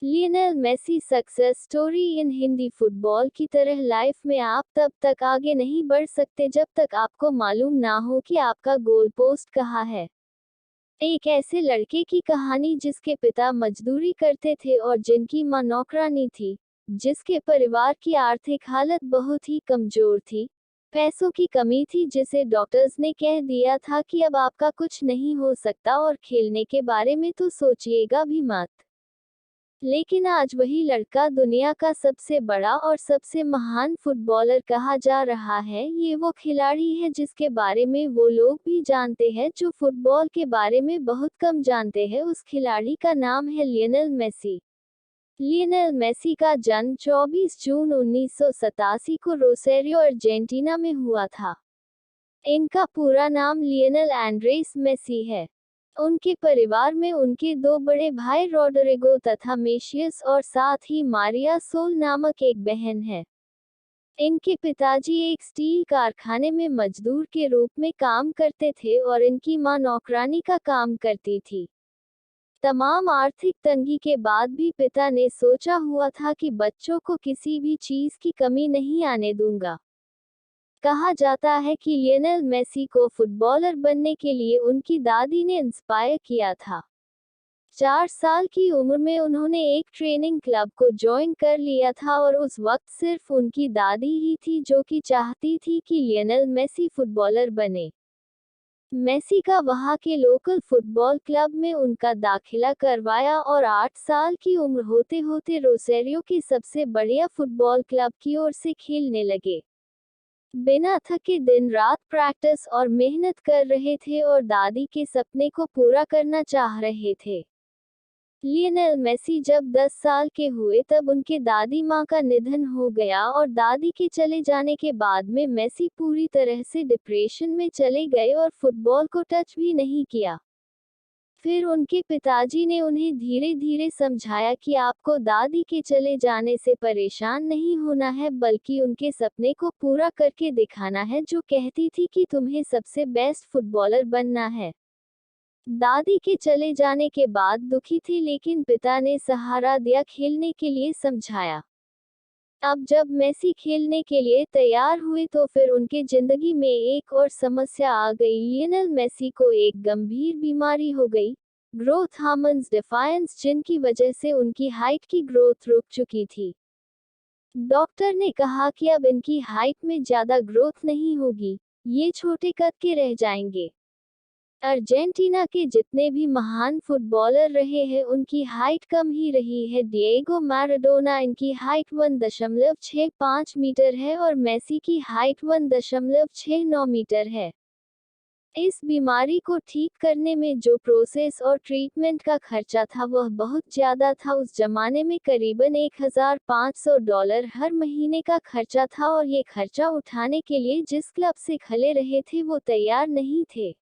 Lionel Messi success story in Hindi football की तरह life में आप तब तक आगे नहीं बढ़ सकते जब तक आपको मालूम ना हो कि आपका गोल पोस्ट कहाँ है। एक ऐसे लड़के की कहानी जिसके पिता मजदूरी करते थे और जिनकी मां नौकरानी थी, जिसके परिवार की आर्थिक हालत बहुत ही कमजोर थी। पैसों की कमी थी जिसे डॉक्टर्स ने कह दिया था कि अब आपका कुछ नहीं हो सकता और खेलने के बारे में तो सोचिएगा भी मत। लेकिन आज वही लड़का दुनिया का सबसे बड़ा और सबसे महान फुटबॉलर कहा जा रहा है। ये वो खिलाड़ी है जिसके बारे में वो लोग भी जानते हैं जो फुटबॉल के बारे में बहुत कम जानते हैं। उस खिलाड़ी का नाम है लियोनेल मेसी। लियोनेल मेसी का जन्म 24 जून 1987 को रोसेरियो अर्जेंटीना में हुआ था। इनका पूरा नाम लियोनेल एंड्रेस मेसी है। उनके परिवार में उनके दो बड़े भाई रोड्रिगो तथा मेशियस और साथ ही मारिया सोल नामक एक बहन है। इनके पिताजी एक स्टील कारखाने में मजदूर के रूप में काम करते थे और इनकी मां नौकरानी का काम करती थी। तमाम आर्थिक तंगी के बाद भी पिता ने सोचा हुआ था कि बच्चों को किसी भी चीज की कमी नहीं आने दूंगा। कहा जाता है कि लियोनेल मेसी को फुटबॉलर बनने के लिए उनकी दादी ने इंस्पायर किया था। 4 साल की उम्र में उन्होंने एक ट्रेनिंग क्लब को ज्वाइन कर लिया था और उस वक्त सिर्फ उनकी दादी ही थी जो कि चाहती थी कि लियोनेल मेसी फुटबॉलर बने। मेसी का वहां के लोकल फुटबॉल क्लब में उनका दाखिला करवाया और 8 साल की उम्र होते होते रोसेरियो के सबसे बढ़िया फुटबॉल क्लब की ओर से खेलने लगे। बिना थके दिन रात प्रैक्टिस और मेहनत कर रहे थे और दादी के सपने को पूरा करना चाह रहे थे। लियोनेल मेसी जब 10 साल के हुए तब उनके दादी मां का निधन हो गया और दादी के चले जाने के बाद में मेसी पूरी तरह से डिप्रेशन में चले गए और फुटबॉल को टच भी नहीं किया। फिर उनके पिताजी ने उन्हें धीरे धीरे समझाया कि आपको दादी के चले जाने से परेशान नहीं होना है बल्कि उनके सपने को पूरा करके दिखाना है जो कहती थी कि तुम्हें सबसे बेस्ट फुटबॉलर बनना है। दादी के चले जाने के बाद दुखी थी लेकिन पिता ने सहारा दिया खेलने के लिए समझाया। अब जब मेसी खेलने के लिए तैयार हुए तो फिर उनके जिंदगी में एक और समस्या आ गई। लियोनेल मेसी को एक गंभीर बीमारी हो गई, ग्रोथ हार्मोन्स डिफायंस, जिनकी वजह से उनकी हाइट की ग्रोथ रुक चुकी थी। डॉक्टर ने कहा कि अब इनकी हाइट में ज्यादा ग्रोथ नहीं होगी, ये छोटे कद के रह जाएंगे। अर्जेंटीना के जितने भी महान फुटबॉलर रहे हैं उनकी हाइट कम ही रही है। डिएगो मैराडोना, इनकी हाइट 1.65 मीटर है और मेसी की हाइट 1.69 मीटर है। इस बीमारी को ठीक करने में जो प्रोसेस और ट्रीटमेंट का खर्चा था वह बहुत ज्यादा था। उस जमाने में करीबन $1500 हर महीने का खर्चा था और ये खर्चा उठाने के लिए जिस क्लब से खले रहे थे वो तैयार नहीं थे।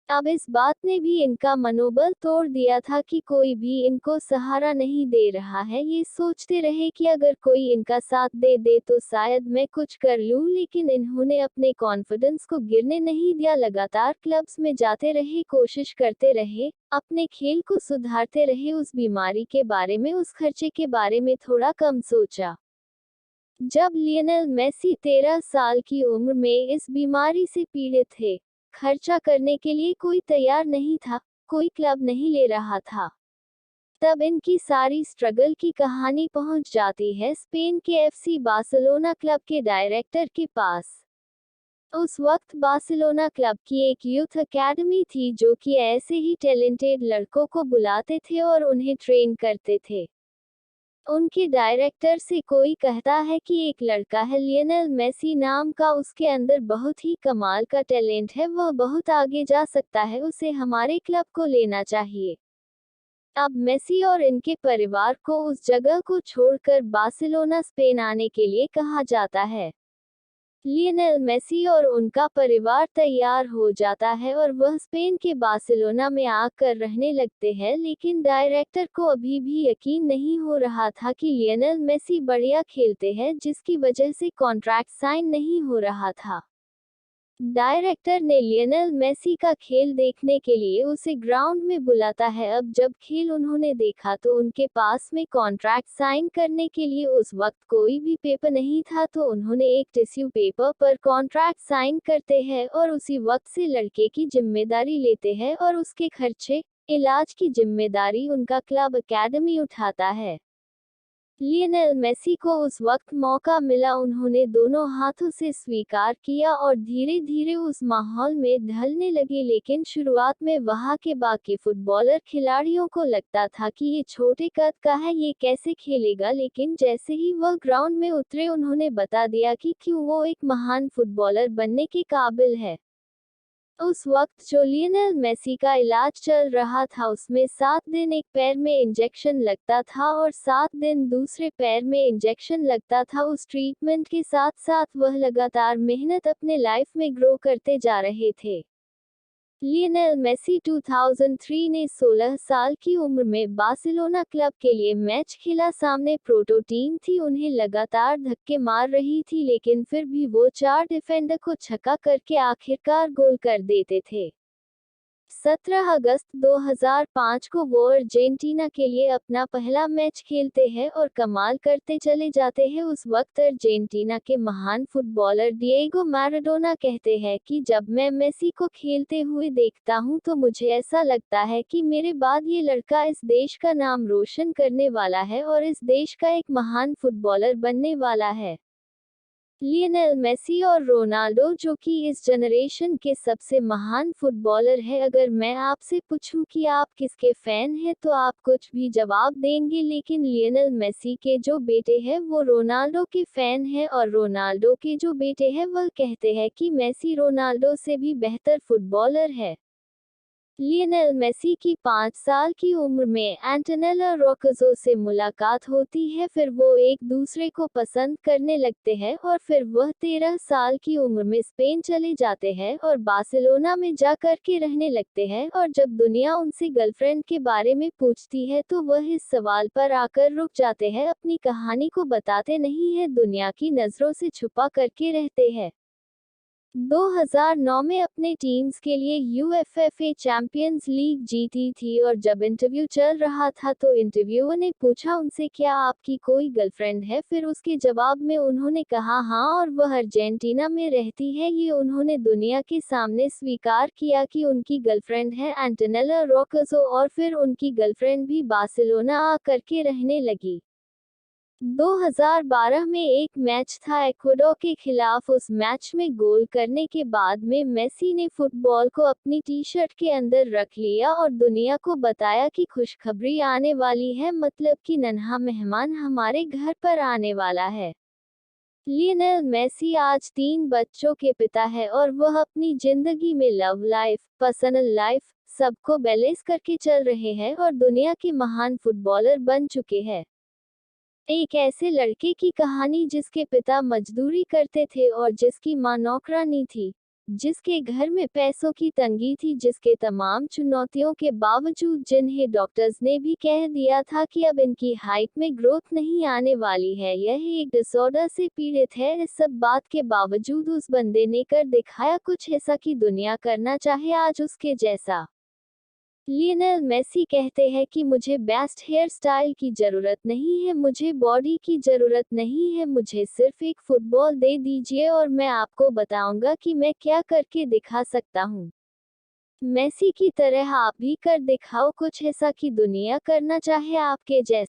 अब इस बात ने भी इनका मनोबल तोड़ दिया था कि कोई भी इनको सहारा नहीं दे रहा है। ये सोचते रहे कि अगर कोई इनका साथ दे दे तो शायद मैं कुछ कर लूं, लेकिन इन्होंने अपने कॉन्फिडेंस को गिरने नहीं दिया। लगातार क्लब्स में जाते रहे, कोशिश करते रहे, अपने खेल को सुधारते रहे। उस बीमारी के बारे में, उस खर्चे के बारे में थोड़ा कम सोचा। जब लियोनेल मेसी 13 साल की उम्र में इस बीमारी से पीड़ित थे, खर्चा करने के लिए कोई तैयार नहीं था, कोई क्लब नहीं ले रहा था। तब इनकी सारी स्ट्रगल की कहानी पहुंच जाती है स्पेन के एफसी बार्सिलोना क्लब के डायरेक्टर के पास। उस वक्त बार्सिलोना क्लब की एक यूथ एकेडमी थी जो कि ऐसे ही टैलेंटेड लड़कों को बुलाते थे और उन्हें ट्रेन करते थे। उनके डायरेक्टर से कोई कहता है कि एक लड़का है लियोनेल मेसी नाम का, उसके अंदर बहुत ही कमाल का टैलेंट है, वह बहुत आगे जा सकता है, उसे हमारे क्लब को लेना चाहिए। अब मेसी और इनके परिवार को उस जगह को छोड़कर बार्सिलोना स्पेन आने के लिए कहा जाता है। लियोनेल मेसी और उनका परिवार तैयार हो जाता है और वह स्पेन के बार्सिलोना में आकर रहने लगते हैं, लेकिन डायरेक्टर को अभी भी यकीन नहीं हो रहा था कि लियोनेल मेसी बढ़िया खेलते हैं, जिसकी वजह से कॉन्ट्रैक्ट साइन नहीं हो रहा था। डायरेक्टर ने लियोनेल मेसी का खेल देखने के लिए उसे ग्राउंड में बुलाता है। अब जब खेल उन्होंने देखा तो उनके पास में कॉन्ट्रैक्ट साइन करने के लिए उस वक्त कोई भी पेपर नहीं था, तो उन्होंने एक टिश्यू पेपर पर कॉन्ट्रैक्ट साइन करते हैं और उसी वक्त से लड़के की जिम्मेदारी लेते हैं और उसके खर्चे, इलाज की जिम्मेदारी उनका क्लब एकेडमी उठाता है। लियोनेल मेसी को उस वक्त मौका मिला, उन्होंने दोनों हाथों से स्वीकार किया और धीरे धीरे उस माहौल में ढलने लगे। लेकिन शुरुआत में वहां के बाकी फुटबॉलर खिलाड़ियों को लगता था कि ये छोटे कद का है, ये कैसे खेलेगा, लेकिन जैसे ही वह ग्राउंड में उतरे उन्होंने बता दिया कि क्यों वो एक महान फुटबॉलर बनने के काबिल है। उस वक्त जो लियोनेल मेसी का इलाज चल रहा था उसमें 7 दिन एक पैर में इंजेक्शन लगता था और 7 दिन दूसरे पैर में इंजेक्शन लगता था। उस ट्रीटमेंट के साथ साथ वह लगातार मेहनत अपने लाइफ में ग्रो करते जा रहे थे। लियोनेल मेसी 2003 ने 16 साल की उम्र में बार्सिलोना क्लब के लिए मैच खेला। सामने प्रोटो टीम थी, उन्हें लगातार धक्के मार रही थी, लेकिन फिर भी वो 4 डिफेंडर को छक्का करके आखिरकार गोल कर देते थे। 17 अगस्त 2005 को वो अर्जेंटीना के लिए अपना पहला मैच खेलते हैं और कमाल करते चले जाते हैं। उस वक्त अर्जेंटीना के महान फुटबॉलर डिएगो मैराडोना कहते हैं कि जब मैं मेसी को खेलते हुए देखता हूं तो मुझे ऐसा लगता है कि मेरे बाद ये लड़का इस देश का नाम रोशन करने वाला है और इस देश का एक महान फुटबॉलर बनने वाला है। लियोनेल मेसी और रोनाल्डो, जो कि इस जनरेशन के सबसे महान फुटबॉलर है। अगर मैं आपसे पूछूं कि आप किसके फैन हैं तो आप कुछ भी जवाब देंगे, लेकिन लियोनेल मेसी के जो बेटे हैं वो रोनाल्डो के फैन हैं और रोनाल्डो के जो बेटे हैं वह कहते हैं कि मेसी रोनाल्डो से भी बेहतर फुटबॉलर है। लियोनेल मेसी की 5 साल की उम्र में एंटोनेला रोक्कज़ो से मुलाकात होती है, फिर वो एक दूसरे को पसंद करने लगते हैं और फिर वह 13 साल की उम्र में स्पेन चले जाते हैं और बार्सिलोना में जाकर के रहने लगते हैं। और जब दुनिया उनसे गर्लफ्रेंड के बारे में पूछती है तो वह इस सवाल पर आकर रुक जाते हैं, अपनी कहानी को बताते नहीं है, दुनिया की नज़रों से छुपा करके रहते हैं। 2009 में अपने टीम्स के लिए यूएफएफए चैंपियंस लीग जीती थी और जब इंटरव्यू चल रहा था तो इंटरव्यूअर ने पूछा उनसे, क्या आपकी कोई गर्लफ्रेंड है? फिर उसके जवाब में उन्होंने कहा हाँ और वह अर्जेंटीना में रहती है। ये उन्होंने दुनिया के सामने स्वीकार किया कि उनकी गर्लफ्रेंड है एंटोनेला रोक्कज़ो और फिर उनकी गर्लफ्रेंड भी बार्सिलोना आ करके रहने लगी। 2012 में एक मैच था इक्वाडोर के खिलाफ, उस मैच में गोल करने के बाद में मेसी ने फुटबॉल को अपनी टी-शर्ट के अंदर रख लिया और दुनिया को बताया कि खुशखबरी आने वाली है, मतलब कि नन्हा मेहमान हमारे घर पर आने वाला है। लियोनेल मेसी आज 3 बच्चों के पिता है और वह अपनी जिंदगी में लव लाइफ, पर्सनल लाइफ सबको बैलेंस करके चल रहे हैं और दुनिया के महान फुटबॉलर बन चुके हैं। एक ऐसे लड़के की कहानी जिसके पिता मजदूरी करते थे और जिसकी मां नौकरानी थी, जिसके घर में पैसों की तंगी थी, जिसके तमाम चुनौतियों के बावजूद जिन्हें डॉक्टर्स ने भी कह दिया था कि अब इनकी हाइट में ग्रोथ नहीं आने वाली है, यह एक डिसऑर्डर से पीड़ित है। इस सब बात के बावजूद उस बंदे ने कर दिखाया कुछ ऐसा कि दुनिया करना चाहे आज उसके जैसा। लियोनेल मेसी कहते हैं कि मुझे बेस्ट हेयर स्टाइल की ज़रूरत नहीं है, मुझे बॉडी की ज़रूरत नहीं है, मुझे सिर्फ एक फुटबॉल दे दीजिए और मैं आपको बताऊंगा कि मैं क्या करके दिखा सकता हूं। मेसी की तरह आप भी कर दिखाओ कुछ ऐसा कि दुनिया करना चाहे आपके जैसा।